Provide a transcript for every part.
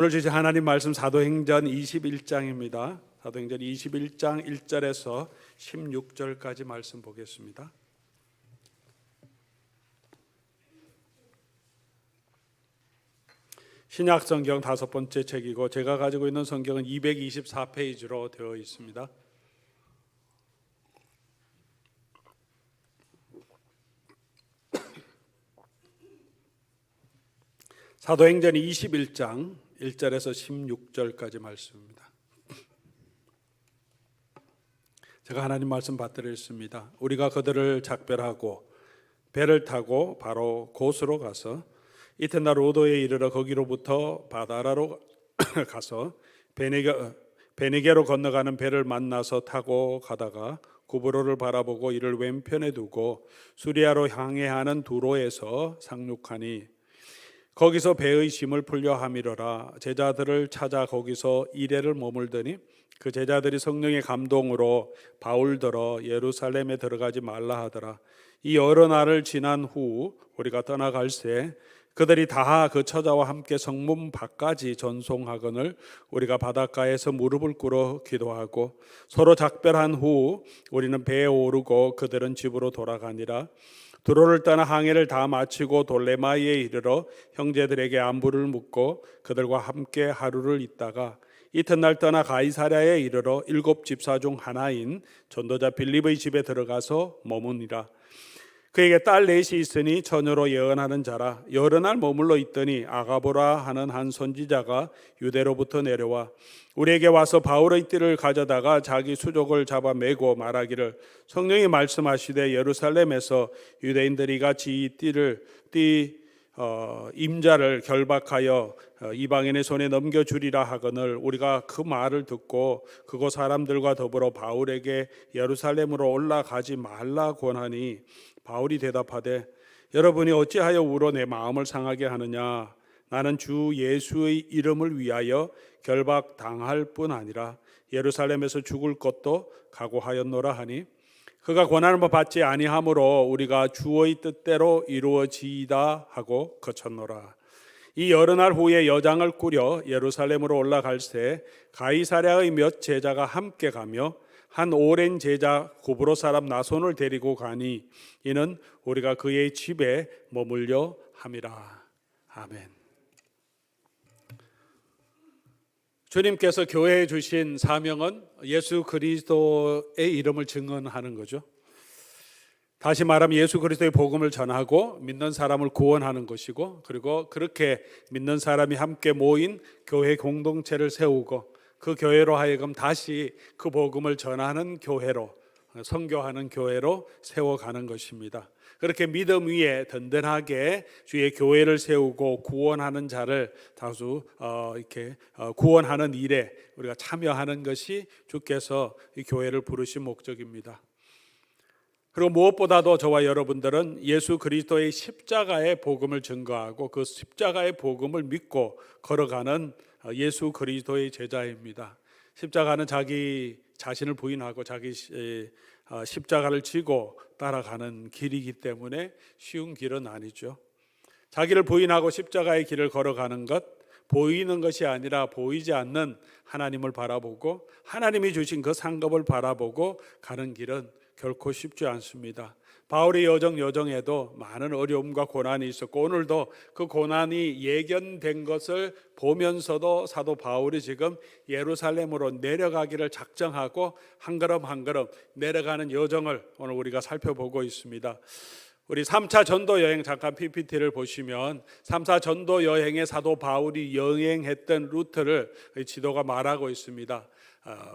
오늘 주신 하나님 말씀 사도행전 21장입니다. 사도행전 21장 1절에서 16절까지 말씀 보겠습니다. 신약 성경 5번째 책이고 제가 가지고 있는 성경은 224페이지로 되어 있습니다. 사도행전 21장 1절에서 16절까지 말씀입니다. 제가 하나님 말씀 받들었습니다. 우리가 그들을 작별하고 배를 타고 바로 곳으로 가서 이튿날 로도에 이르러 거기로부터 바다라로 가서 베니게로 건너가는 배를 만나서 타고 가다가 구브로를 바라보고 이를 왼편에 두고 수리아로 향해 하는 두로에서 상륙하니 거기서 배의 짐을 풀려 함이러라. 제자들을 찾아 거기서 이레를 머물더니 그 제자들이 성령의 감동으로 바울더러 예루살렘에 들어가지 말라 하더라. 이 여러 날을 지난 후 우리가 떠나갈새 그들이 다 그 처자와 함께 성문 밖까지 전송하거늘 우리가 바닷가에서 무릎을 꿇어 기도하고 서로 작별한 후 우리는 배에 오르고 그들은 집으로 돌아가니라. 두로를 떠나 항해를 다 마치고 돌레마이에 이르러 형제들에게 안부를 묻고 그들과 함께 하루를 있다가 이튿날 떠나 가이사랴에 이르러 7 집사 중 하나인 전도자 빌립의 집에 들어가서 머무니라. 그에게 딸 넷이 있으니 처녀로 예언하는 자라. 여러 날 머물러 있더니 아가보라 하는 한 선지자가 유대로부터 내려와 우리에게 와서 바울의 띠를 가져다가 자기 수족을 잡아 매고 말하기를 성령이 말씀하시되 예루살렘에서 유대인들이 같이 이 임자를 결박하여 이방인의 손에 넘겨주리라 하거늘 우리가 그 말을 듣고 그곳 사람들과 더불어 바울에게 예루살렘으로 올라가지 말라 권하니 바울이 대답하되 여러분이 어찌하여 우로 내 마음을 상하게 하느냐. 나는 주 예수의 이름을 위하여 결박당할 뿐 아니라 예루살렘에서 죽을 것도 각오하였노라 하니 그가 권한을 받지 아니하므로 우리가 주의 뜻대로 이루어지이다 하고 거쳤노라. 이 여러 날 후에 여장을 꾸려 예루살렘으로 올라갈새 가이사랴의 몇 제자가 함께 가며 한 오랜 제자 구브로 사람 나손을 데리고 가니 이는 우리가 그의 집에 머물려 함이라. 아멘. 주님께서 교회에 주신 사명은 예수 그리스도의 이름을 증언하는 거죠. 다시 말하면 예수 그리스도의 복음을 전하고 믿는 사람을 구원하는 것이고 그리고 그렇게 믿는 사람이 함께 모인 교회 공동체를 세우고 그 교회로 하여금 다시 그 복음을 전하는 교회로 선교하는 교회로 세워가는 것입니다. 그렇게 믿음 위에 든든하게 주의 교회를 세우고 구원하는 자를 다수 구원하는 일에 우리가 참여하는 것이 주께서 이 교회를 부르신 목적입니다. 그리고 무엇보다도 저와 여러분들은 예수 그리스도의 십자가의 복음을 증거하고 그 십자가의 복음을 믿고 걸어가는 예수 그리스도의 제자입니다. 십자가는 자기 자신을 부인하고 자기 십자가를 지고 따라가는 길이기 때문에 쉬운 길은 아니죠. 자기를 부인하고 십자가의 길을 걸어가는 것, 보이는 것이 아니라 보이지 않는 하나님을 바라보고 하나님이 주신 그 상급을 바라보고 가는 길은 결코 쉽지 않습니다. 바울의 여정에도 많은 어려움과 고난이 있었고 오늘도 그 고난이 예견된 것을 보면서도 사도 바울이 지금 예루살렘으로 내려가기를 작정하고 한 걸음 한 걸음 내려가는 여정을 오늘 우리가 살펴보고 있습니다. 우리 3차 전도 여행 잠깐 PPT를 보시면 3차 전도 여행에 사도 바울이 여행했던 루트를 지도가 말하고 있습니다.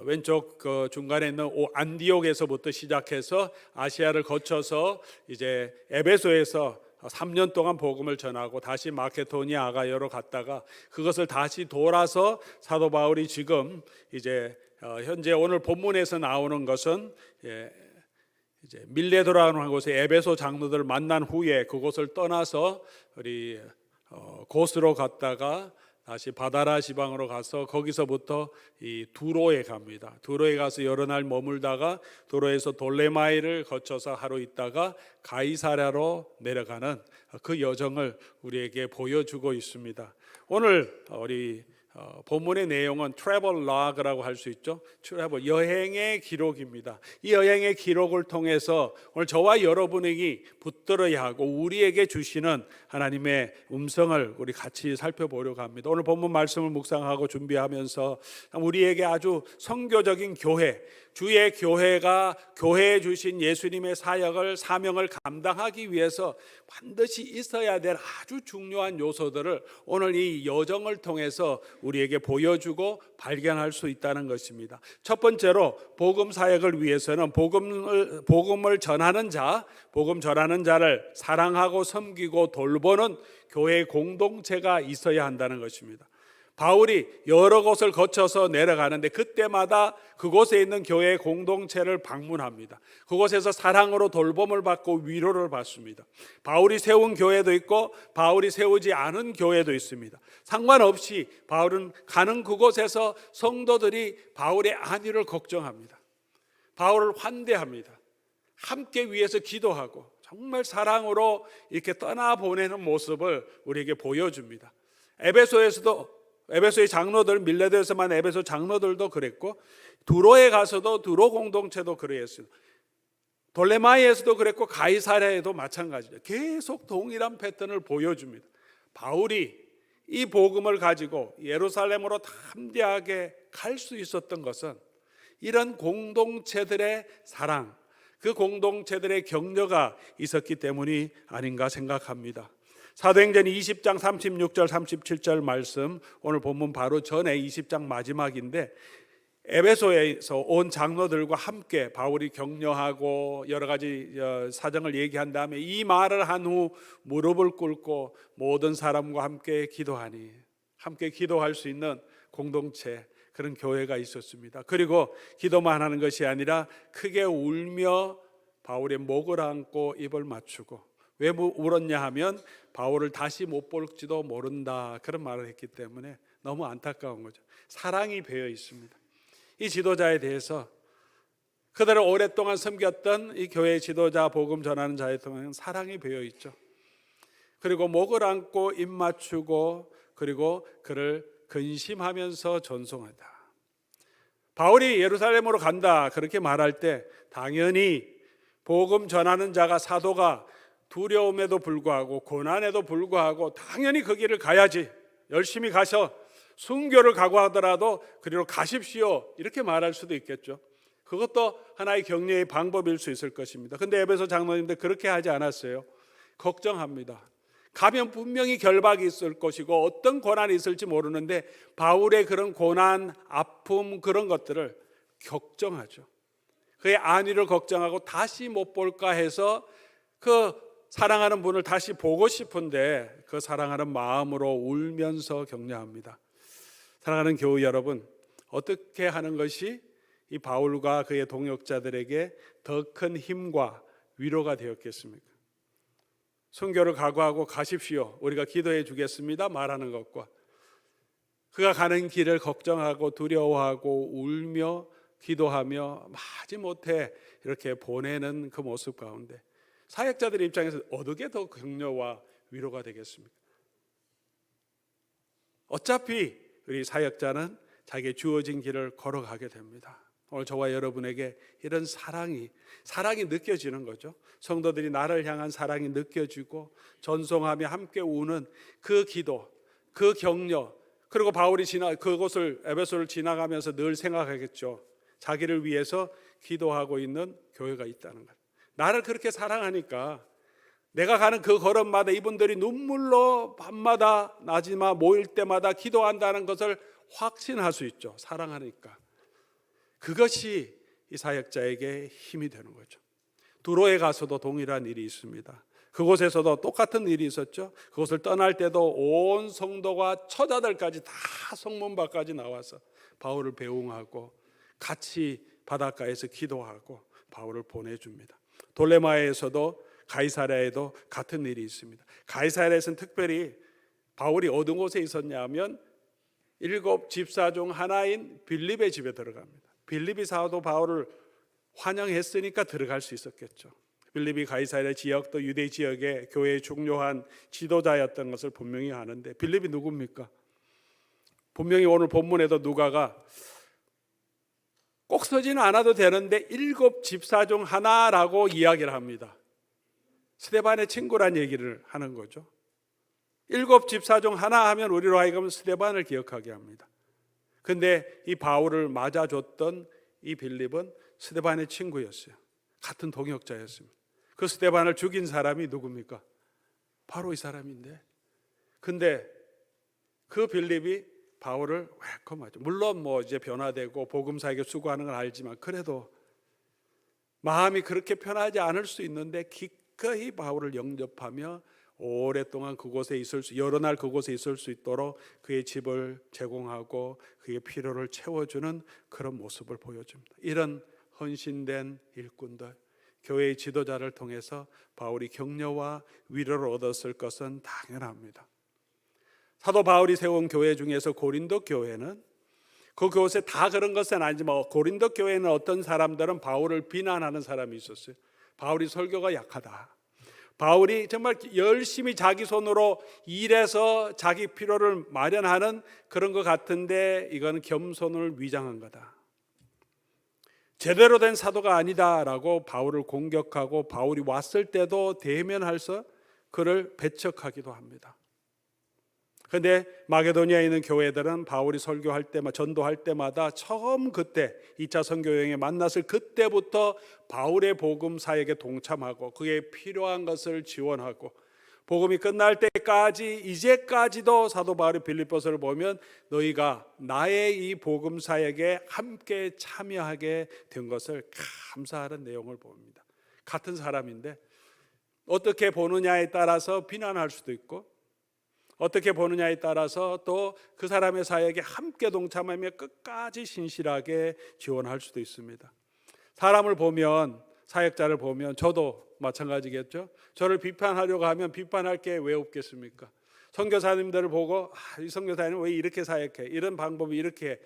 왼쪽 그 중간에 있는 안디옥에서부터 시작해서 아시아를 거쳐서 이제 에베소에서 3년 동안 복음을 전하고 다시 마케도니아 아가야로 갔다가 그것을 다시 돌아서 사도 바울이 지금 이제 현재 오늘 본문에서 나오는 것은 이제 밀레도라는 곳에 에베소 장로들을 만난 후에 그곳을 떠나서 우리 곳으로 갔다가 다시 바다라 지방으로 가서 거기서부터 이 두로에 갑니다. 두로에 가서 여러 날 머물다가 두로에서 돌레마이를 거쳐서 하루 있다가 가이사랴로 내려가는 그 여정을 우리에게 보여주고 있습니다. 오늘 우리 본문의 내용은 트래블 로그라고 할 수 있죠. 트래블, 여행의 기록입니다. 이 여행의 기록을 통해서 오늘 저와 여러분에게 붙들어야 하고 우리에게 주시는 하나님의 음성을 우리 같이 살펴보려고 합니다. 오늘 본문 말씀을 묵상하고 준비하면서 우리에게 아주 선교적인 교회, 주의 교회가 교회에 주신 예수님의 사역을, 사명을 감당하기 위해서 반드시 있어야 될 아주 중요한 요소들을 오늘 이 여정을 통해서 우리에게 보여주고 발견할 수 있다는 것입니다. 첫 번째로 복음 사역을 위해서는 복음을 전하는 자, 복음 전하는 자를 사랑하고 섬기고 돌보는 교회 공동체가 있어야 한다는 것입니다. 바울이 여러 곳을 거쳐서 내려가는데 그때마다 그곳에 있는 교회 공동체를 방문합니다. 그곳에서 사랑으로 돌봄을 받고 위로를 받습니다. 바울이 세운 교회도 있고 바울이 세우지 않은 교회도 있습니다. 상관없이 바울은 가는 그곳에서 성도들이 바울의 안위를 걱정합니다. 바울을 환대합니다. 함께 위해서 기도하고 정말 사랑으로 이렇게 떠나보내는 모습을 우리에게 보여줍니다. 에베소의 장로들, 밀레도에서만 에베소 장로들도 그랬고 두로에 가서도 두로 공동체도 그랬어요. 돌레마이에서도 그랬고 가이사랴에도 마찬가지죠. 계속 동일한 패턴을 보여줍니다. 바울이 이 복음을 가지고 예루살렘으로 담대하게 갈 수 있었던 것은 이런 공동체들의 사랑, 그 공동체들의 격려가 있었기 때문이 아닌가 생각합니다. 사도행전 20장 36절 37절 말씀, 오늘 본문 바로 전에 20장 마지막인데 에베소에서 온 장로들과 함께 바울이 격려하고 여러 가지 사정을 얘기한 다음에 이 말을 한 후 무릎을 꿇고 모든 사람과 함께 기도하니, 함께 기도할 수 있는 공동체, 그런 교회가 있었습니다. 그리고 기도만 하는 것이 아니라 크게 울며 바울의 목을 안고 입을 맞추고, 왜 울었냐 하면 바울을 다시 못 볼지도 모른다, 그런 말을 했기 때문에 너무 안타까운 거죠. 사랑이 배어 있습니다. 이 지도자에 대해서, 그들을 오랫동안 섬겼던 이 교회 지도자, 복음 전하는 자에 통한 사랑이 배어 있죠. 그리고 목을 안고 입 맞추고, 그리고 그를 근심하면서 전송하다. 바울이 예루살렘으로 간다 그렇게 말할 때 당연히 복음 전하는 자가, 사도가 두려움에도 불구하고 고난에도 불구하고 당연히 그 길을 가야지, 열심히 가셔, 순교를 각오하더라도 그리로 가십시오, 이렇게 말할 수도 있겠죠. 그것도 하나의 격려의 방법일 수 있을 것입니다. 근데 에베소 장로님들 그렇게 하지 않았어요. 걱정합니다. 가면 분명히 결박이 있을 것이고 어떤 고난이 있을지 모르는데 바울의 그런 고난, 아픔, 그런 것들을 걱정하죠. 그의 안위를 걱정하고 다시 못 볼까 해서 그 사랑하는 분을 다시 보고 싶은데 그 사랑하는 마음으로 울면서 격려합니다. 사랑하는 교우 여러분, 어떻게 하는 것이 이 바울과 그의 동역자들에게 더 큰 힘과 위로가 되었겠습니까? 순교를 각오하고 가십시오, 우리가 기도해 주겠습니다 말하는 것과 그가 가는 길을 걱정하고 두려워하고 울며 기도하며 마지못해 이렇게 보내는 그 모습 가운데 사역자들의 입장에서 어떻게 더 격려와 위로가 되겠습니까? 어차피 우리 사역자는 자기의 주어진 길을 걸어가게 됩니다. 오늘 저와 여러분에게 이런 사랑이 느껴지는 거죠. 성도들이 나를 향한 사랑이 느껴지고 전송하며 함께 우는 그 기도, 그 격려, 그리고 바울이 그곳을, 에베소를 지나가면서 늘 생각하겠죠. 자기를 위해서 기도하고 있는 교회가 있다는 것. 나를 그렇게 사랑하니까 내가 가는 그 걸음마다 이분들이 눈물로 밤마다 낮이마 모일 때마다 기도한다는 것을 확신할 수 있죠. 사랑하니까. 그것이 이 사역자에게 힘이 되는 거죠. 두로에 가서도 동일한 일이 있습니다. 그곳에서도 똑같은 일이 있었죠. 그곳을 떠날 때도 온 성도가 처자들까지 다 성문 밖까지 나와서 바울을 배웅하고 같이 바닷가에서 기도하고 바울을 보내줍니다. 돌레마에서도 가이사랴에도 같은 일이 있습니다. 가이사랴에서는 특별히 바울이 어느 곳에 있었냐면 7 집사 중 하나인 빌립의 집에 들어갑니다. 빌립이 사도 바울을 환영했으니까 들어갈 수 있었겠죠. 빌립이 가이사랴 지역 또 유대 지역의 교회의 중요한 지도자였던 것을 분명히 아는데 빌립이 누굽니까? 분명히 오늘 본문에도 누가가 꼭 서지는 않아도 되는데 7 집사 중 하나라고 이야기를 합니다. 스데반의 친구란 얘기를 하는 거죠. 7 집사 중 하나 하면 우리로 하여금 스데반을 기억하게 합니다. 근데 이 바울을 맞아줬던 이 빌립은 스데반의 친구였어요. 같은 동역자였습니다. 그 스데반을 죽인 사람이 누굽니까? 바로 이 사람인데, 근데 그 빌립이 바울을 웰컴하죠. 물론 뭐 이제 변화되고 복음사에게 수고하는 걸 알지만 그래도 마음이 그렇게 편하지 않을 수 있는데 기꺼이 바울을 영접하며 오랫동안 그곳에 여러 날 그곳에 있을 수 있도록 그의 집을 제공하고 그의 필요를 채워주는 그런 모습을 보여줍니다. 이런 헌신된 일꾼들, 교회의 지도자를 통해서 바울이 격려와 위로를 얻었을 것은 당연합니다. 사도 바울이 세운 교회 중에서 고린도 교회는 그 교회 다 그런 것은 아니지만 고린도 교회는 어떤 사람들은 바울을 비난하는 사람이 있었어요. 바울이 설교가 약하다. 바울이 정말 열심히 자기 손으로 일해서 자기 필요를 마련하는 그런 것 같은데 이건 겸손을 위장한 거다. 제대로 된 사도가 아니다라고 바울을 공격하고 바울이 왔을 때도 대면해서 그를 배척하기도 합니다. 그런데 마게도니아에 있는 교회들은 바울이 설교할 때마다 전도할 때마다 처음 그때 2차 선교여행에 만났을 그때부터 바울의 복음 사역에 동참하고 그에 필요한 것을 지원하고 복음이 끝날 때까지 이제까지도 사도 바울이 빌립보서를 보면 너희가 나의 이 복음 사역에 함께 참여하게 된 것을 감사하는 내용을 봅니다. 같은 사람인데 어떻게 보느냐에 따라서 비난할 수도 있고 어떻게 보느냐에 따라서 또 그 사람의 사역에 함께 동참하며 끝까지 신실하게 지원할 수도 있습니다. 사람을 보면, 사역자를 보면 저도 마찬가지겠죠. 저를 비판하려고 하면 비판할 게 왜 없겠습니까? 선교사님들을 보고 이 선교사님 왜 이렇게 사역해? 이런 방법이 이렇게 해.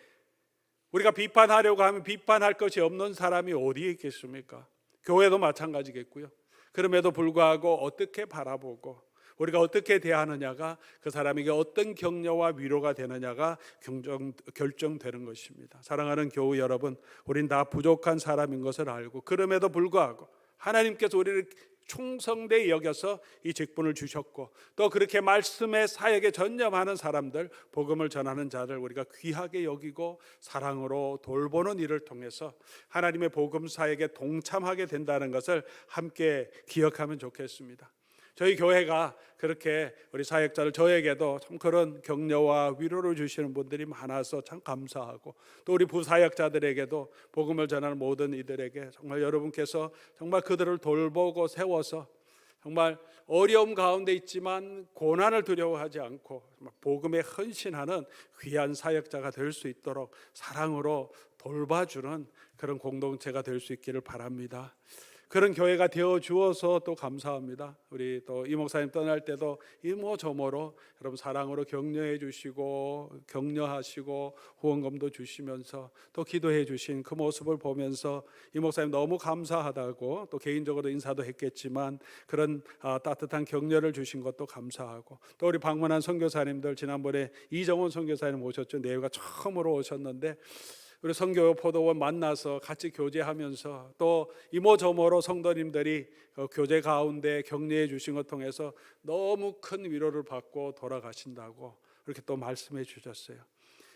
우리가 비판하려고 하면 비판할 것이 없는 사람이 어디에 있겠습니까? 교회도 마찬가지겠고요. 그럼에도 불구하고 어떻게 바라보고 우리가 어떻게 대하느냐가 그 사람에게 어떤 격려와 위로가 되느냐가 결정되는 것입니다. 사랑하는 교우 여러분, 우린 다 부족한 사람인 것을 알고 그럼에도 불구하고 하나님께서 우리를 충성되이 여겨서 이 직분을 주셨고 또 그렇게 말씀의 사역에 전념하는 사람들, 복음을 전하는 자들 우리가 귀하게 여기고 사랑으로 돌보는 일을 통해서 하나님의 복음 사역에 동참하게 된다는 것을 함께 기억하면 좋겠습니다. 저희 교회가 그렇게 우리 사역자들 저에게도 참 그런 격려와 위로를 주시는 분들이 많아서 참 감사하고 또 우리 부사역자들에게도 복음을 전하는 모든 이들에게 정말 여러분께서 정말 그들을 돌보고 세워서 정말 어려움 가운데 있지만 고난을 두려워하지 않고 복음에 헌신하는 귀한 사역자가 될 수 있도록 사랑으로 돌봐주는 그런 공동체가 될 수 있기를 바랍니다. 그런 교회가 되어 주어서 또 감사합니다. 우리 또 이 목사님 떠날 때도 이모 저모로 여러분 사랑으로 격려해 주시고 격려하시고 후원금도 주시면서 또 기도해 주신 그 모습을 보면서 이 목사님 너무 감사하다고 또 개인적으로 인사도 했겠지만 그런 따뜻한 격려를 주신 것도 감사하고 또 우리 방문한 선교사님들 지난번에 이정원 선교사님 오셨죠. 내외가 처음으로 오셨는데 우리 선교 포도원 만나서 같이 교제하면서 또 이모저모로 성도님들이 교제 가운데 격려해 주신 것 통해서 너무 큰 위로를 받고 돌아가신다고 그렇게 또 말씀해 주셨어요.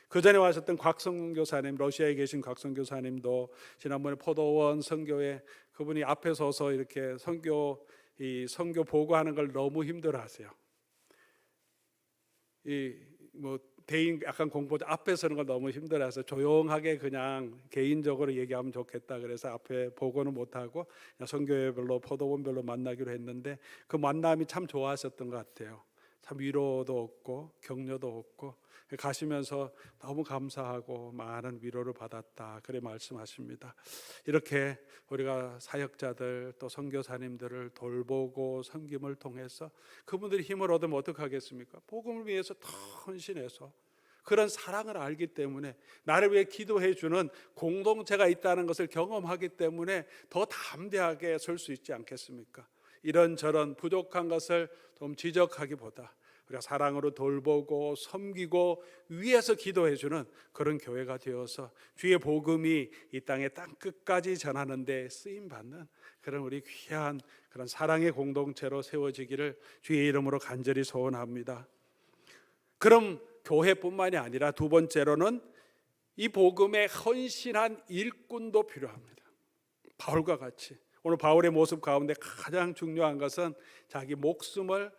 그 전에 와셨던 곽성교사님, 러시아에 계신 곽성교사님도 지난번에 포도원 선교에 그분이 앞에 서서 이렇게 선교 보고하는 걸 너무 힘들어하세요. 대인 약간 공부 앞에 서는 걸 너무 힘들어서 조용하게 그냥 개인적으로 얘기하면 좋겠다 그래서 앞에 보고는 못하고 선교회별로 포도원별로 만나기로 했는데 그 만남이 참 좋아하셨던 것 같아요. 참 위로도 얻고 격려도 얻고 가시면서 너무 감사하고 많은 위로를 받았다 그래 말씀하십니다. 이렇게 우리가 사역자들 또 선교사님들을 돌보고 섬김을 통해서 그분들이 힘을 얻으면 어떡하겠습니까? 복음을 위해서 더 헌신해서 그런 사랑을 알기 때문에 나를 위해 기도해 주는 공동체가 있다는 것을 경험하기 때문에 더 담대하게 설 수 있지 않겠습니까? 이런저런 부족한 것을 좀 지적하기보다 우리가 사랑으로 돌보고 섬기고 위에서 기도해주는 그런 교회가 되어서 주의 복음이 이 땅의 땅 끝까지 전하는 데 쓰임받는 그런 우리 귀한 그런 사랑의 공동체로 세워지기를 주의 이름으로 간절히 소원합니다. 그럼 교회뿐만이 아니라 두 번째로는 이 복음에 헌신한 일꾼도 필요합니다. 바울과 같이 오늘 바울의 모습 가운데 가장 중요한 것은 자기 목숨을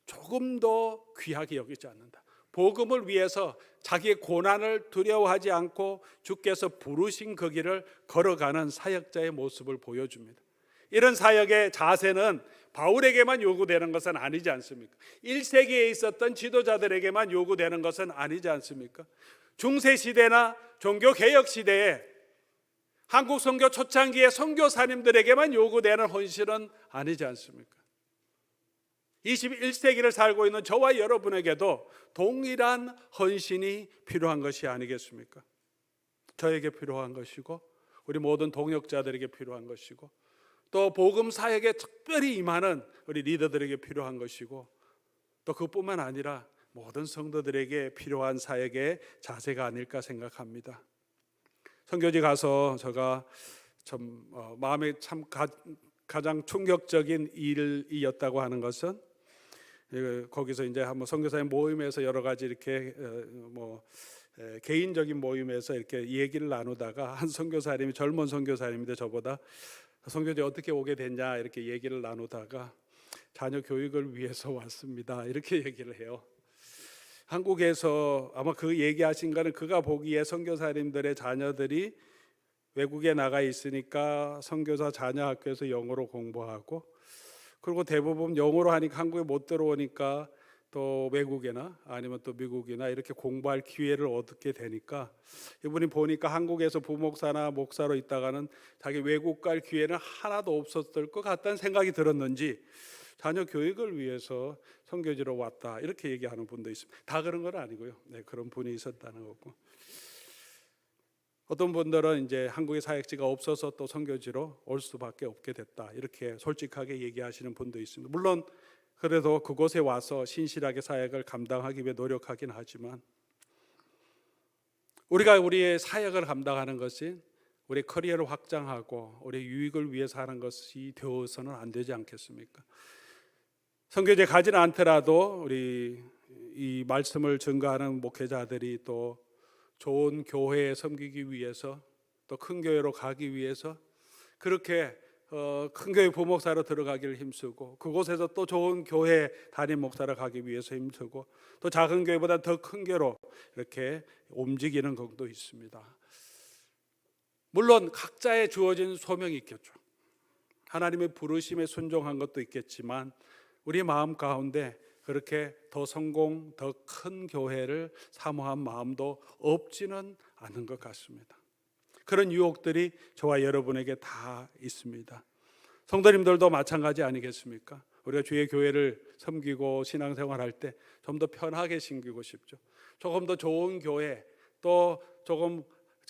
조금 더 귀하게 여기지 않는다. 복음을 위해서 자기의 고난을 두려워하지 않고 주께서 부르신 그 길을 걸어가는 사역자의 모습을 보여줍니다. 이런 사역의 자세는 바울에게만 요구되는 것은 아니지 않습니까? 1세기에 있었던 지도자들에게만 요구되는 것은 아니지 않습니까? 중세시대나 종교개혁시대에 한국 선교 초창기의 선교사님들에게만 요구되는 헌신은 아니지 않습니까? 21세기를 살고 있는 저와 여러분에게도 동일한 헌신이 필요한 것이 아니겠습니까? 저에게 필요한 것이고 우리 모든 동역자들에게 필요한 것이고 또 복음 사역에 특별히 임하는 우리 리더들에게 필요한 것이고 또 그뿐만 아니라 모든 성도들에게 필요한 사역의 자세가 아닐까 생각합니다. 선교지 가서 제가 참 마음에 참 가장 충격적인 일이었다고 하는 것은 거기서 이제 한번 선교사님 모임에서 여러 가지 이렇게 개인적인 모임에서 이렇게 얘기를 나누다가 한 선교사님이 젊은 선교사님인데 저보다 선교지에 어떻게 오게 됐냐 이렇게 얘기를 나누다가 자녀 교육을 위해서 왔습니다 이렇게 얘기를 해요. 한국에서 아마 그 얘기하신 거는 그가 보기에 선교사님들의 자녀들이 외국에 나가 있으니까 선교사 자녀 학교에서 영어로 공부하고 그리고 대부분 영어로 하니까 한국에 못 들어오니까 또 외국이나 아니면 또 미국이나 이렇게 공부할 기회를 얻게 되니까 이분이 보니까 한국에서 부목사나 목사로 있다가는 자기 외국 갈 기회는 하나도 없었을 것 같다는 생각이 들었는지 자녀 교육을 위해서 선교지로 왔다 이렇게 얘기하는 분도 있습니다. 다 그런 건 아니고요. 네, 그런 분이 있었다는 거고 어떤 분들은 이제 한국에 사역지가 없어서 또 선교지로 올 수밖에 없게 됐다 이렇게 솔직하게 얘기하시는 분도 있습니다. 물론 그래도 그곳에 와서 신실하게 사역을 감당하기 위해 노력하긴 하지만 우리가 우리의 사역을 감당하는 것이 우리 커리어를 확장하고 우리 유익을 위해서 하는 것이 되어서는 안 되지 않겠습니까? 선교지에 가지는 않더라도 우리 이 말씀을 증거하는 목회자들이 또 좋은 교회에 섬기기 위해서 또 큰 교회로 가기 위해서 그렇게 큰 교회 부목사로 들어가기를 힘쓰고 그곳에서 또 좋은 교회 담임 목사로 가기 위해서 힘쓰고 또 작은 교회보다 더 큰 교회로 이렇게 움직이는 것도 있습니다. 물론 각자의 주어진 소명이 있겠죠. 하나님의 부르심에 순종한 것도 있겠지만 우리 마음 가운데 그렇게 더 성공, 더 큰 교회를 사모한 마음도 없지는 않은 것 같습니다. 그런 유혹들이 저와 여러분에게 다 있습니다. 성도님들도 마찬가지 아니겠습니까? 우리가 주의 교회를 섬기고 신앙생활할 때 좀 더 편하게 섬기고 싶죠. 조금 더 좋은 교회, 또 조금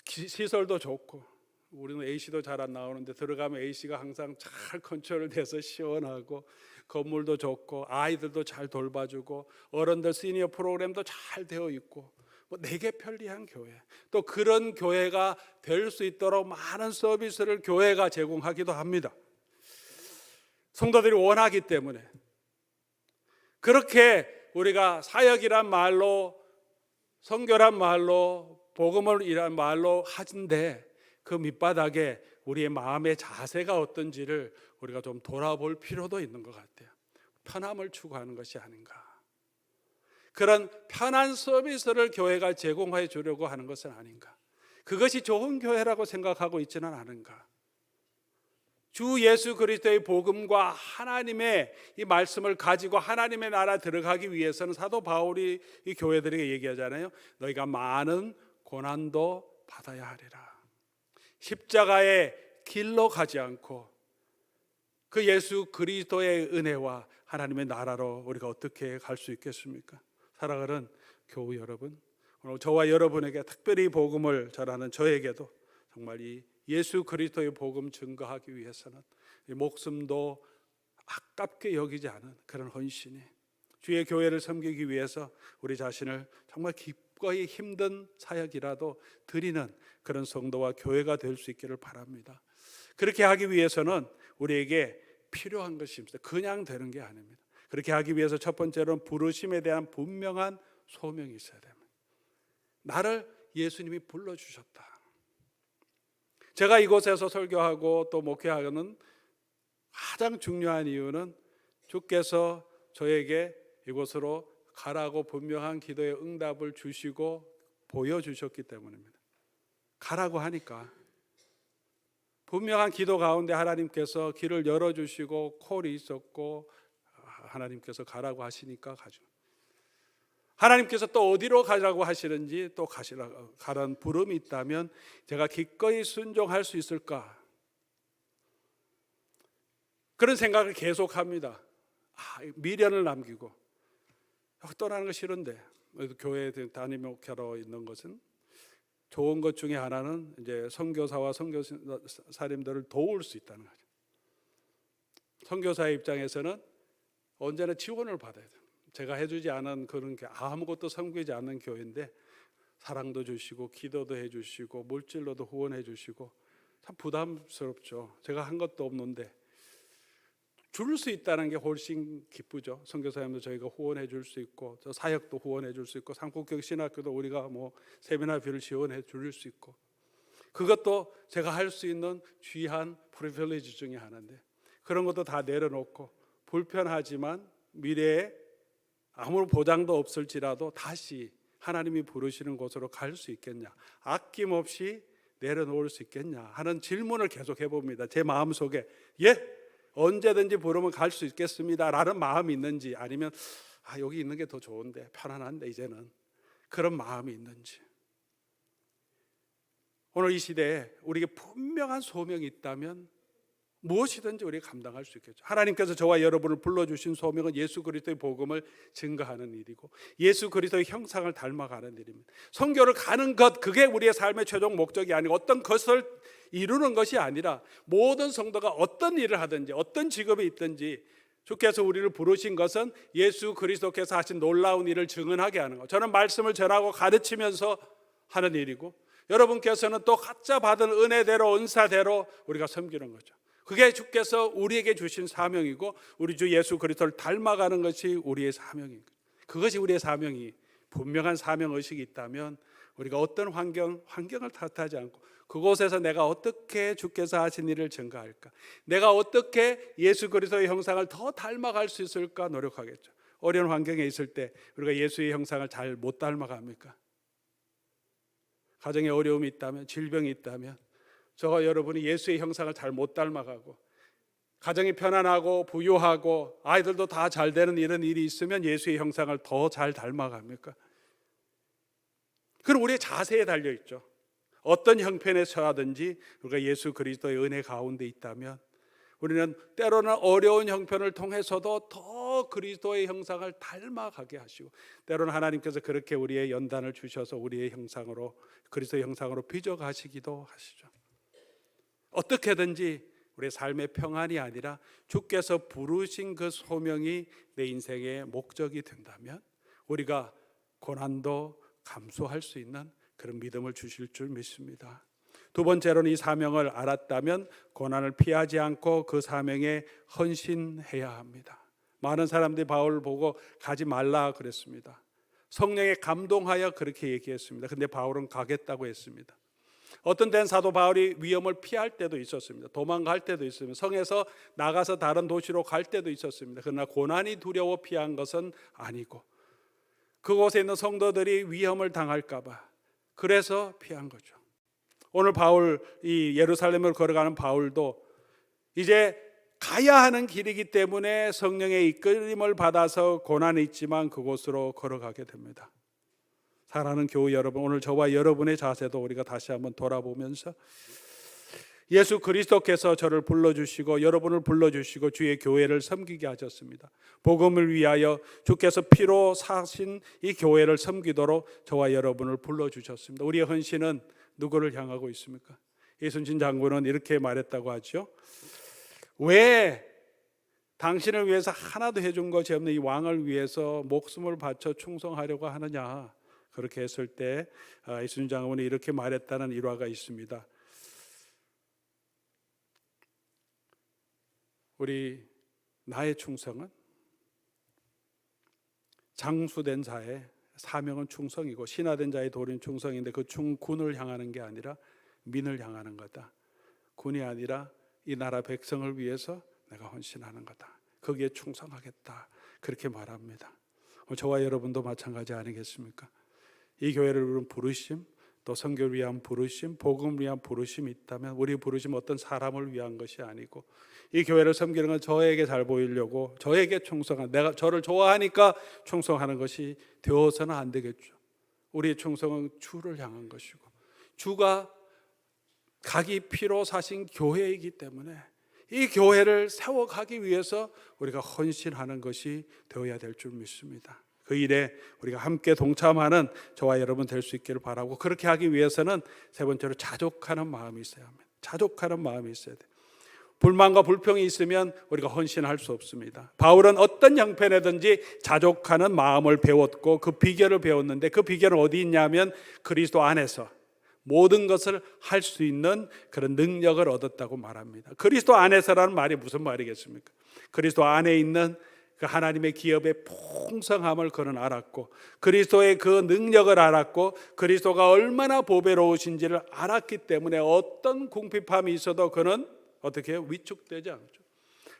시설도 좋고 우리는 AC도 잘 안 나오는데 들어가면 AC가 항상 잘 컨트롤돼서 시원하고 건물도 좋고 아이들도 잘 돌봐주고 어른들 시니어 프로그램도 잘 되어 있고 내게 편리한 교회 또 그런 교회가 될 수 있도록 많은 서비스를 교회가 제공하기도 합니다. 성도들이 원하기 때문에 그렇게 우리가 사역이란 말로 선교란 말로 복음을 이란 말로 하는데 그 밑바닥에 우리의 마음의 자세가 어떤지를 우리가 좀 돌아볼 필요도 있는 것 같아요. 편함을 추구하는 것이 아닌가. 그런 편한 서비스를 교회가 제공해 주려고 하는 것은 아닌가. 그것이 좋은 교회라고 생각하고 있지는 않은가. 주 예수 그리스도의 복음과 하나님의 이 말씀을 가지고 하나님의 나라 들어가기 위해서는 사도 바울이 이 교회들에게 얘기하잖아요. 너희가 많은 고난도 받아야 하리라. 십자가의 길로 가지 않고 그 예수 그리스도의 은혜와 하나님의 나라로 우리가 어떻게 갈 수 있겠습니까? 사랑하는 교우 여러분, 오늘 저와 여러분에게 특별히 복음을 전하는 저에게도 정말 이 예수 그리스도의 복음 증거하기 위해서는 이 목숨도 아깝게 여기지 않은 그런 헌신이 주의 교회를 섬기기 위해서 우리 자신을 정말 기꺼이 힘든 사역이라도 드리는 그런 성도와 교회가 될 수 있기를 바랍니다. 그렇게 하기 위해서는 우리에게 필요한 것이 있습니다. 그냥 되는 게 아닙니다. 그렇게 하기 위해서 첫 번째로는 부르심에 대한 분명한 소명이 있어야 됩니다. 나를 예수님이 불러주셨다. 제가 이곳에서 설교하고 또 목회하는 가장 중요한 이유는 주께서 저에게 이곳으로 가라고 분명한 기도의 응답을 주시고 보여주셨기 때문입니다. 가라고 하니까 분명한 기도 가운데 하나님께서 길을 열어주시고 콜이 있었고 하나님께서 가라고 하시니까 가죠. 하나님께서 또 어디로 가라고 하시는지 또 가라는 부름이 있다면 제가 기꺼이 순종할 수 있을까? 그런 생각을 계속합니다. 미련을 남기고 떠나는 거 싫은데 교회에 담임목회로 있는 것은 좋은 것 중에 하나는 이제 선교사와 선교사님들을 도울 수 있다는 거죠. 선교사의 입장에서는 언제나 지원을 받아야 돼요. 제가 해주지 않은 그런 게 아무것도 섬기지 않는 교회인데 사랑도 주시고 기도도 해주시고 물질로도 후원해 주시고 참 부담스럽죠. 제가 한 것도 없는데 줄 수 있다는 게 훨씬 기쁘죠. 선교사님도 저희가 후원해 줄 수 있고 저 사역도 후원해 줄 수 있고 상국경 신학교도 우리가 뭐 세미나비를 지원해 줄 수 있고 그것도 제가 할 수 있는 귀한 프리빌리지 중에 하나인데 그런 것도 다 내려놓고 불편하지만 미래에 아무런 보장도 없을지라도 다시 하나님이 부르시는 곳으로 갈 수 있겠냐, 아낌없이 내려놓을 수 있겠냐 하는 질문을 계속 해봅니다. 제 마음속에 언제든지 부르면 갈 수 있겠습니다 라는 마음이 있는지 아니면 여기 있는 게 더 좋은데 편안한데 이제는 그런 마음이 있는지. 오늘 이 시대에 우리에게 분명한 소명이 있다면 무엇이든지 우리가 감당할 수 있겠죠. 하나님께서 저와 여러분을 불러주신 소명은 예수 그리스도의 복음을 증거하는 일이고 예수 그리스도의 형상을 닮아가는 일입니다. 선교를 가는 것, 그게 우리의 삶의 최종 목적이 아니고 어떤 것을 이루는 것이 아니라 모든 성도가 어떤 일을 하든지 어떤 직업이 있든지 주께서 우리를 부르신 것은 예수 그리스도께서 하신 놀라운 일을 증언하게 하는 것. 저는 말씀을 전하고 가르치면서 하는 일이고 여러분께서는 또 각자 받은 은혜대로 은사대로 우리가 섬기는 거죠. 그게 주께서 우리에게 주신 사명이고 우리 주 예수 그리스도를 닮아가는 것이 우리의 사명인 거예요. 그것이 우리의 사명이 분명한 사명의식이 있다면 우리가 어떤 환경을 탓하지 않고 그곳에서 내가 어떻게 주께서 하신 일을 증거할까, 내가 어떻게 예수 그리스도의 형상을 더 닮아갈 수 있을까 노력하겠죠. 어려운 환경에 있을 때 우리가 예수의 형상을 잘 못 닮아갑니까? 가정에 어려움이 있다면, 질병이 있다면 저와 여러분이 예수의 형상을 잘 못 닮아가고 가정이 편안하고 부유하고 아이들도 다 잘 되는 이런 일이 있으면 예수의 형상을 더 잘 닮아갑니까? 그건 우리의 자세에 달려있죠. 어떤 형편에 처하든지 우리가 예수 그리스도의 은혜 가운데 있다면 우리는 때로는 어려운 형편을 통해서도 더 그리스도의 형상을 닮아가게 하시고 때로는 하나님께서 그렇게 우리의 연단을 주셔서 우리의 형상으로 그리스도의 형상으로 빚어가시기도 하시죠. 어떻게든지 우리의 삶의 평안이 아니라 주께서 부르신 그 소명이 내 인생의 목적이 된다면 우리가 고난도 감수할 수 있는 그런 믿음을 주실 줄 믿습니다. 두 번째로는 이 사명을 알았다면 고난을 피하지 않고 그 사명에 헌신해야 합니다. 많은 사람들이 바울을 보고 가지 말라 그랬습니다. 성령에 감동하여 그렇게 얘기했습니다. 근데 바울은 가겠다고 했습니다. 어떤 때는 사도 바울이 위험을 피할 때도 있었습니다. 도망갈 때도 있습니다. 성에서 나가서 다른 도시로 갈 때도 있었습니다. 그러나 고난이 두려워 피한 것은 아니고 그곳에 있는 성도들이 위험을 당할까 봐 그래서 피한 거죠. 오늘 바울, 이 예루살렘을 걸어가는 바울도 이제 가야 하는 길이기 때문에 성령의 이끌림을 받아서 고난이 있지만 그곳으로 걸어가게 됩니다. 사랑하는 교우 여러분, 오늘 저와 여러분의 자세도 우리가 다시 한번 돌아보면서 예수 그리스도께서 저를 불러주시고 여러분을 불러주시고 주의 교회를 섬기게 하셨습니다. 복음을 위하여 주께서 피로 사신 이 교회를 섬기도록 저와 여러분을 불러주셨습니다. 우리의 헌신은 누구를 향하고 있습니까? 이순신 장군은 이렇게 말했다고 하죠. 왜 당신을 위해서 하나도 해준 것이 없는 이 왕을 위해서 목숨을 바쳐 충성하려고 하느냐. 그렇게 했을 때 이순신 장군이 이렇게 말했다는 일화가 있습니다. 나의 충성은 장수된 자의 사명은 충성이고 신하된 자의 도리는 충성인데 그 군을 향하는 게 아니라 민을 향하는 거다. 군이 아니라 이 나라 백성을 위해서 내가 헌신하는 거다. 거기에 충성하겠다. 그렇게 말합니다. 저와 여러분도 마찬가지 아니겠습니까? 이 교회를 위한 부르심, 또 선교를 위한 부르심, 복음을 위한 부르심이 있다면 우리 부르심 어떤 사람을 위한 것이 아니고 이 교회를 섬기는 건 저에게 잘 보이려고 저에게 충성한, 내가 저를 좋아하니까 충성하는 것이 되어서는 안 되겠죠. 우리의 충성은 주를 향한 것이고 주가 각이 피로 사신 교회이기 때문에 이 교회를 세워가기 위해서 우리가 헌신하는 것이 되어야 될 줄 믿습니다. 그 일에 우리가 함께 동참하는 저와 여러분 될 수 있기를 바라고, 그렇게 하기 위해서는 세 번째로 자족하는 마음이 있어야 합니다. 자족하는 마음이 있어야 돼요. 불만과 불평이 있으면 우리가 헌신할 수 없습니다. 바울은 어떤 형편에든지 자족하는 마음을 배웠고 그 비결을 배웠는데 그 비결은 어디 있냐면 그리스도 안에서 모든 것을 할 수 있는 그런 능력을 얻었다고 말합니다. 그리스도 안에서라는 말이 무슨 말이겠습니까? 그리스도 안에 있는 그 하나님의 기업의 풍성함을 그는 알았고 그리스도의 그 능력을 알았고 그리스도가 얼마나 보배로우신지를 알았기 때문에 어떤 궁핍함이 있어도 그는 어떻게 해요? 위축되지 않죠.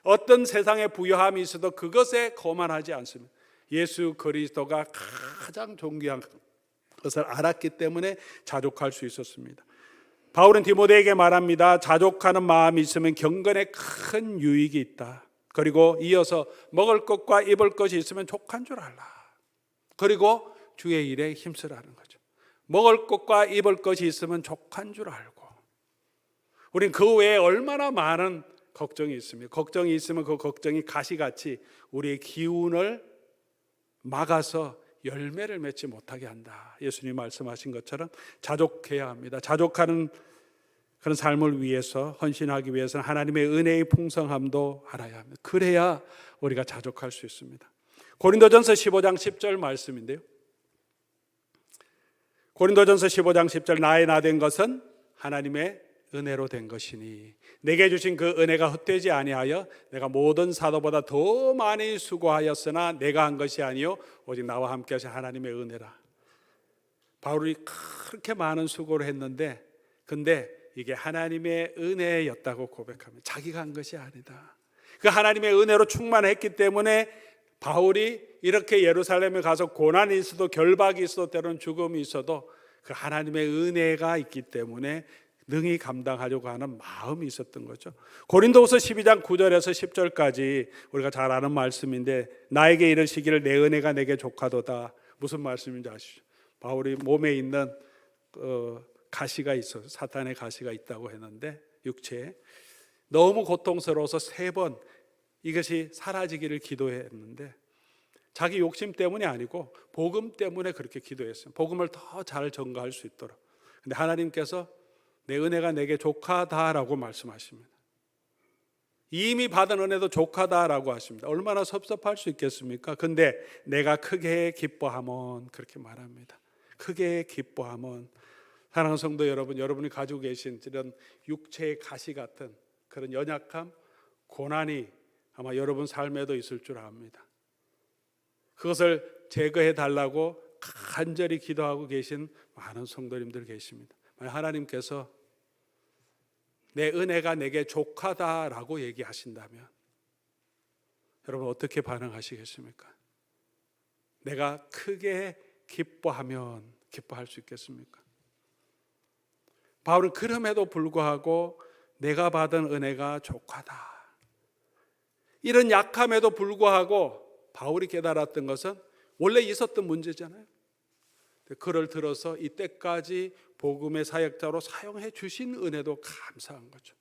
어떤 세상의 부요함이 있어도 그것에 거만하지 않습니다. 예수 그리스도가 가장 존귀한 것을 알았기 때문에 자족할 수 있었습니다. 바울은 디모데에게 말합니다. 자족하는 마음이 있으면 경건에 큰 유익이 있다. 그리고 이어서 먹을 것과 입을 것이 있으면 족한 줄 알라. 그리고 주의 일에 힘쓰라는 거죠. 먹을 것과 입을 것이 있으면 족한 줄 알고, 우린 그 외에 얼마나 많은 걱정이 있습니다. 걱정이 있으면 그 걱정이 가시같이 우리의 기운을 막아서 열매를 맺지 못하게 한다. 예수님이 말씀하신 것처럼 자족해야 합니다. 자족하는 그런 삶을 위해서, 헌신하기 위해서는 하나님의 은혜의 풍성함도 알아야 합니다. 그래야 우리가 자족할 수 있습니다. 고린도전서 15장 10절 말씀인데요, 고린도전서 15장 10절, 나의 나 된 것은 하나님의 은혜로 된 것이니 내게 주신 그 은혜가 헛되지 아니하여 내가 모든 사도보다 더 많이 수고하였으나 내가 한 것이 아니요 오직 나와 함께 하신 하나님의 은혜라. 바울이 그렇게 많은 수고를 했는데 근데 이게 하나님의 은혜였다고 고백합니다. 자기가 한 것이 아니다. 그 하나님의 은혜로 충만했기 때문에 바울이 이렇게 예루살렘에 가서 고난이 있어도 결박이 있어도 때로는 죽음이 있어도 그 하나님의 은혜가 있기 때문에 능히 감당하려고 하는 마음이 있었던 거죠. 고린도후서 12장 9절에서 10절까지 우리가 잘 아는 말씀인데, 나에게 이르시기를 내 은혜가 내게 족하도다. 무슨 말씀인지 아시죠? 바울이 몸에 있는 가시가 있어서, 사탄의 가시가 있다고 했는데 육체에 너무 고통스러워서 3번 이것이 사라지기를 기도했는데 자기 욕심 때문이 아니고 복음 때문에 그렇게 기도했어요. 복음을 더 잘 전가할 수 있도록. 근데 하나님께서 내 은혜가 내게 족하다라고 말씀하십니다. 이미 받은 은혜도 족하다라고 하십니다. 얼마나 섭섭할 수 있겠습니까? 근데 내가 크게 기뻐하면, 그렇게 말합니다. 크게 기뻐하면. 사랑하는 성도 여러분, 여러분이 가지고 계신 이런 육체의 가시 같은 그런 연약함, 고난이 아마 여러분 삶에도 있을 줄 압니다. 그것을 제거해 달라고 간절히 기도하고 계신 많은 성도님들 계십니다. 하나님께서 내 은혜가 내게 족하다라고 얘기하신다면 여러분 어떻게 반응하시겠습니까? 내가 크게 기뻐하면 기뻐할 수 있겠습니까? 바울은 그럼에도 불구하고 내가 받은 은혜가 족하다, 이런 약함에도 불구하고 바울이 깨달았던 것은 원래 있었던 문제잖아요. 그를 들어서 이때까지 복음의 사역자로 사용해 주신 은혜도 감사한 거죠.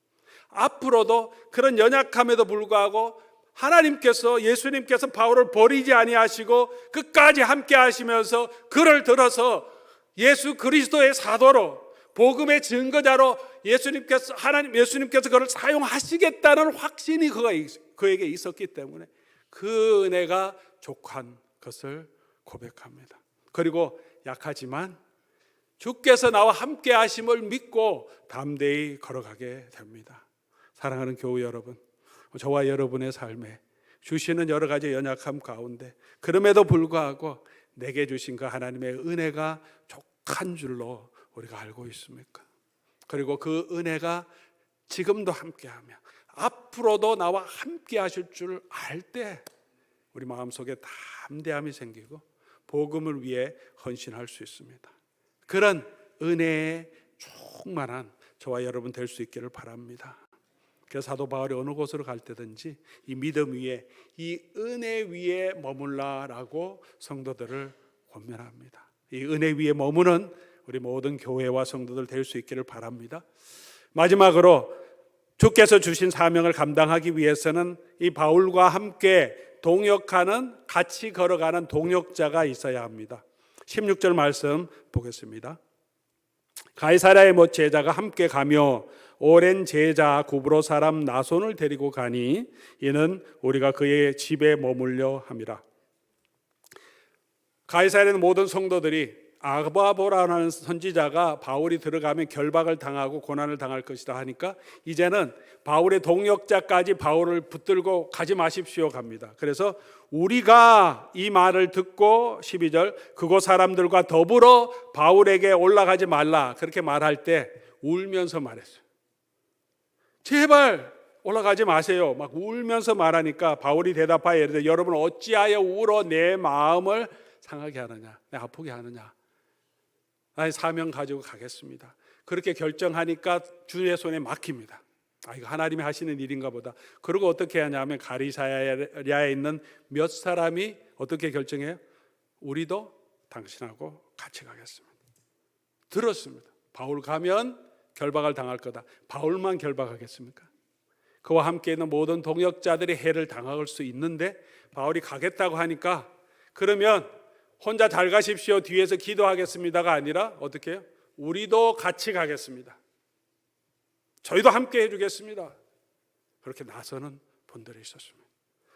앞으로도 그런 연약함에도 불구하고 하나님께서, 예수님께서 바울을 버리지 아니하시고 끝까지 함께 하시면서 그를 들어서 예수 그리스도의 사도로, 복음의 증거자로 예수님께서 그를 사용하시겠다는 확신이 그에게 있었기 때문에 그 은혜가 족한 것을 고백합니다. 그리고 약하지만 주께서 나와 함께 하심을 믿고 담대히 걸어가게 됩니다. 사랑하는 교우 여러분, 저와 여러분의 삶에 주시는 여러 가지 연약함 가운데 그럼에도 불구하고 내게 주신 그 하나님의 은혜가 족한 줄로 우리가 알고 있습니까? 그리고 그 은혜가 지금도 함께하며 앞으로도 나와 함께 하실 줄 알 때 우리 마음속에 담대함이 생기고 복음을 위해 헌신할 수 있습니다. 그런 은혜에 충만한 저와 여러분 될 수 있기를 바랍니다. 그래서 사도 바울이 어느 곳으로 갈 때든지 이 믿음 위에, 이 은혜 위에 머물라라고 성도들을 권면합니다. 이 은혜 위에 머무는 우리 모든 교회와 성도들 될 수 있기를 바랍니다. 마지막으로 주께서 주신 사명을 감당하기 위해서는 이 바울과 함께 동역하는, 같이 걸어가는 동역자가 있어야 합니다. 16절 말씀 보겠습니다. 가이사랴의 못 제자가 함께 가며 오랜 제자 구브로 사람 나손을 데리고 가니 이는 우리가 그의 집에 머물려 함이라. 가이사랴의 모든 성도들이 아가보라는 선지자가 바울이 들어가면 결박을 당하고 고난을 당할 것이다 하니까 이제는 바울의 동역자까지 바울을 붙들고 가지 마십시오 갑니다. 그래서 우리가 이 말을 듣고 12절 그곳 사람들과 더불어 바울에게 올라가지 말라 그렇게 말할 때 울면서 말했어요. 제발 올라가지 마세요. 막 울면서 말하니까 바울이 대답하여 이르되 여러분 어찌하여 울어 내 마음을 상하게 하느냐, 내 아프게 하느냐. 나의 사명 가지고 가겠습니다. 그렇게 결정하니까 주의 손에 맡깁니다. 이거 하나님이 하시는 일인가 보다. 그리고 어떻게 하냐면 가이사랴에 있는 몇 사람이 어떻게 결정해요? 우리도 당신하고 같이 가겠습니다. 들었습니다. 바울 가면 결박을 당할 거다. 바울만 결박하겠습니까? 그와 함께 있는 모든 동역자들이 해를 당할 수 있는데 바울이 가겠다고 하니까 그러면 혼자 잘 가십시오. 뒤에서 기도하겠습니다가 아니라 어떻게 해요? 우리도 같이 가겠습니다. 저희도 함께 해주겠습니다. 그렇게 나서는 분들이 있었습니다.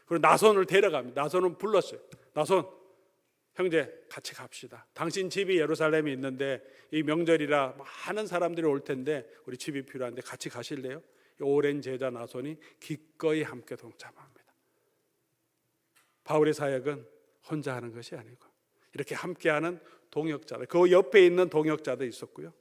그리고 나손을 데려갑니다. 나손은 불렀어요. 나손, 형제 같이 갑시다. 당신 집이 예루살렘에 있는데 이 명절이라 많은 사람들이 올 텐데 우리 집이 필요한데 같이 가실래요? 오랜 제자 나손이 기꺼이 함께 동참합니다. 바울의 사역은 혼자 하는 것이 아니고 이렇게 함께하는 동역자들, 그 옆에 있는 동역자도 있었고요.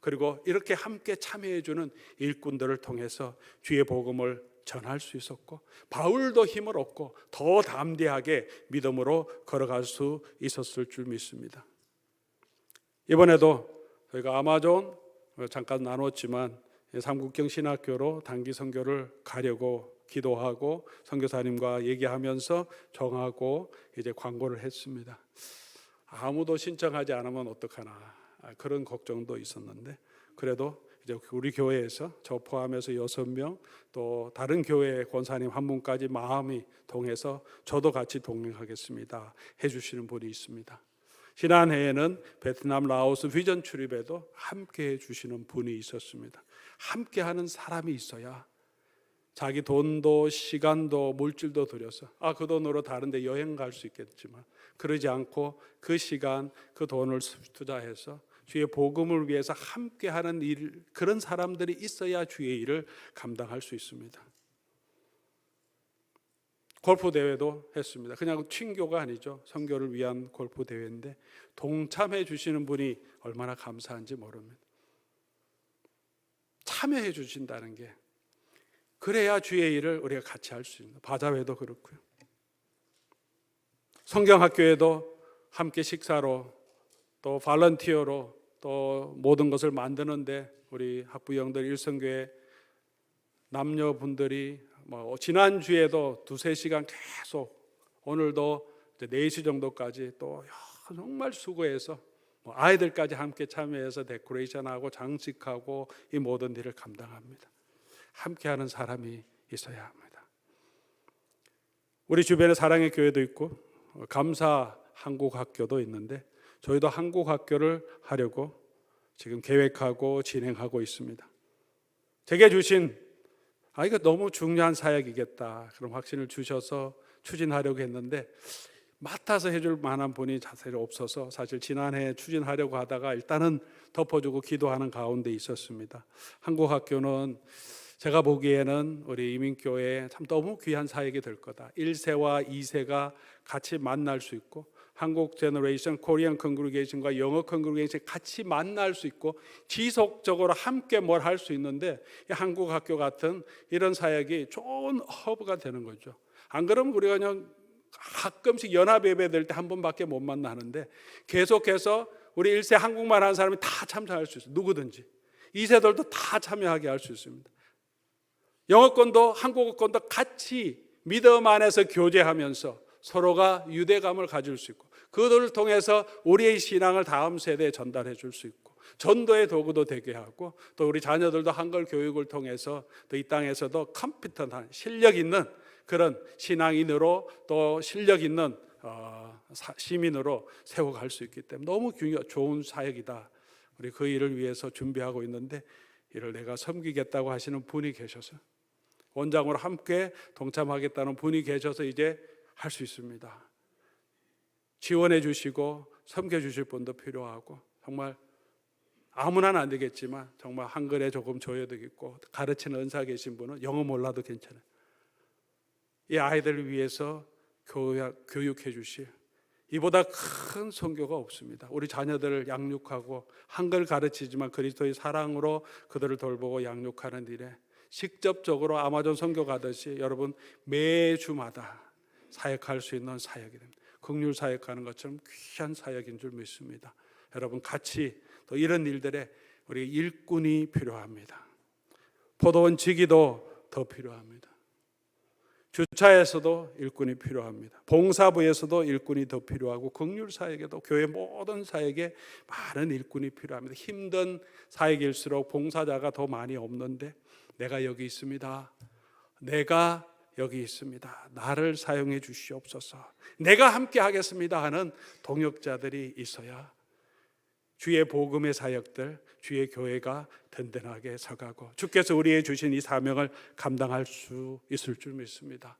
그리고 이렇게 함께 참여해주는 일꾼들을 통해서 주의 복음을 전할 수 있었고 바울도 힘을 얻고 더 담대하게 믿음으로 걸어갈 수 있었을 줄 믿습니다. 이번에도 저희가 아마존 잠깐 나눴지만 삼국경 신학교로 단기 선교를 가려고 기도하고 선교사님과 얘기하면서 정하고 이제 광고를 했습니다. 아무도 신청하지 않으면 어떡하나 그런 걱정도 있었는데 그래도 이제 우리 교회에서 저 포함해서 6명 또 다른 교회 권사님 한 분까지 마음이 동해서 저도 같이 동행하겠습니다 해주시는 분이 있습니다. 지난해에는 베트남 라오스 비전 출입에도 함께 해주시는 분이 있었습니다. 함께하는 사람이 있어야 자기 돈도 시간도 물질도 들여서 그 돈으로 다른 데 여행 갈 수 있겠지만 그러지 않고 그 시간 그 돈을 투자해서 주의 복음을 위해서 함께하는 일, 그런 사람들이 있어야 주의 일을 감당할 수 있습니다. 골프 대회도 했습니다. 그냥 친교가 아니죠. 선교를 위한 골프 대회인데 동참해 주시는 분이 얼마나 감사한지 모릅니다. 참여해 주신다는 게 그래야 주의 일을 우리가 같이 할 수 있는, 바자회도 그렇고요. 성경학교에도 함께 식사로 또 발런티어로 또 모든 것을 만드는데 우리 학부형들 일성교회 남녀분들이 지난주에도 2-3시간 계속 오늘도 4시 정도까지 또 정말 수고해서 아이들까지 함께 참여해서 데코레이션하고 장식하고 이 모든 일을 감당합니다. 함께하는 사람이 있어야 합니다. 우리 주변에 사랑의 교회도 있고 감사 한국학교도 있는데 저희도 한국학교를 하려고 지금 계획하고 진행하고 있습니다. 제게 주신 이거 너무 중요한 사역이겠다. 그럼 확신을 주셔서 추진하려고 했는데 맡아서 해줄 만한 분이 자세히 없어서 사실 지난해 추진하려고 하다가 일단은 덮어주고 기도하는 가운데 있었습니다. 한국학교는 제가 보기에는 우리 이민교회에 참 너무 귀한 사역이 될 거다. 1세와 2세가 같이 만날 수 있고 한국 제너레이션, 코리안 컨그리게이션과 영어 컨그리게이션이 같이 만날 수 있고 지속적으로 함께 뭘 할 수 있는데 한국 학교 같은 이런 사역이 좋은 허브가 되는 거죠. 안 그러면 우리가 그냥 가끔씩 연합 예배 될 때 한 번밖에 못 만나는데 계속해서 우리 1세 한국말 하는 사람이 다 참여할 수 있어요. 누구든지. 2세들도 다 참여하게 할 수 있습니다. 영어권도 한국어권도 같이 믿음 안에서 교제하면서 서로가 유대감을 가질 수 있고 그들을 통해서 우리의 신앙을 다음 세대에 전달해 줄 수 있고 전도의 도구도 되게 하고 또 우리 자녀들도 한글 교육을 통해서 또 이 땅에서도 컴피턴한 실력 있는 그런 신앙인으로 또 실력 있는 시민으로 세워갈 수 있기 때문에 너무 좋은 사역이다. 우리 그 일을 위해서 준비하고 있는데 이를 내가 섬기겠다고 하시는 분이 계셔서 원장으로 함께 동참하겠다는 분이 계셔서 이제 할 수 있습니다. 지원해 주시고 섬겨 주실 분도 필요하고 정말 아무나는 안 되겠지만 정말 한글에 조금 조여되겠고 가르치는 은사 계신 분은 영어 몰라도 괜찮아요. 이 아이들을 위해서 교육해 주실 이보다 큰 선교가 없습니다. 우리 자녀들을 양육하고 한글 가르치지만 그리스도의 사랑으로 그들을 돌보고 양육하는 일에 직접적으로 아마존 선교 가듯이 여러분 매주마다 사역할 수 있는 사역이 됩니다. 긍휼 사역하는 것처럼 귀한 사역인 줄 믿습니다. 여러분 같이 또 이런 일들에 우리 일꾼이 필요합니다. 포도원 지기도 더 필요합니다. 주차에서도 일꾼이 필요합니다. 봉사부에서도 일꾼이 더 필요하고 긍휼 사역에도 교회 모든 사역에 많은 일꾼이 필요합니다. 힘든 사역일수록 봉사자가 더 많이 없는데 내가 여기 있습니다. 내가 여기 있습니다. 나를 사용해 주시옵소서. 내가 함께 하겠습니다 하는 동역자들이 있어야 주의 복음의 사역들, 주의 교회가 든든하게 서가고 주께서 우리에게 주신 이 사명을 감당할 수 있을 줄 믿습니다.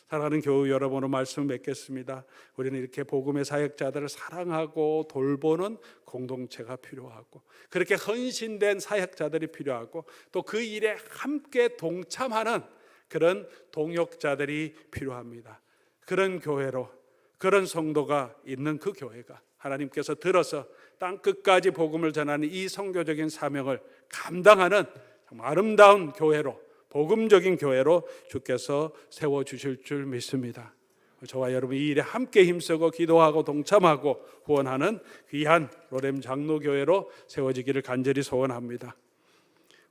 사랑하는 교우 여러분의 말씀을 맺겠습니다. 우리는 이렇게 복음의 사역자들을 사랑하고 돌보는 공동체가 필요하고 그렇게 헌신된 사역자들이 필요하고 또 그 일에 함께 동참하는 그런 동역자들이 필요합니다. 그런 교회로 그런 성도가 있는 그 교회가 하나님께서 들어서 땅 끝까지 복음을 전하는 이 선교적인 사명을 감당하는 정말 아름다운 교회로 복음적인 교회로 주께서 세워주실 줄 믿습니다. 저와 여러분 이 일에 함께 힘쓰고 기도하고 동참하고 후원하는 귀한 로렘 장로교회로 세워지기를 간절히 소원합니다.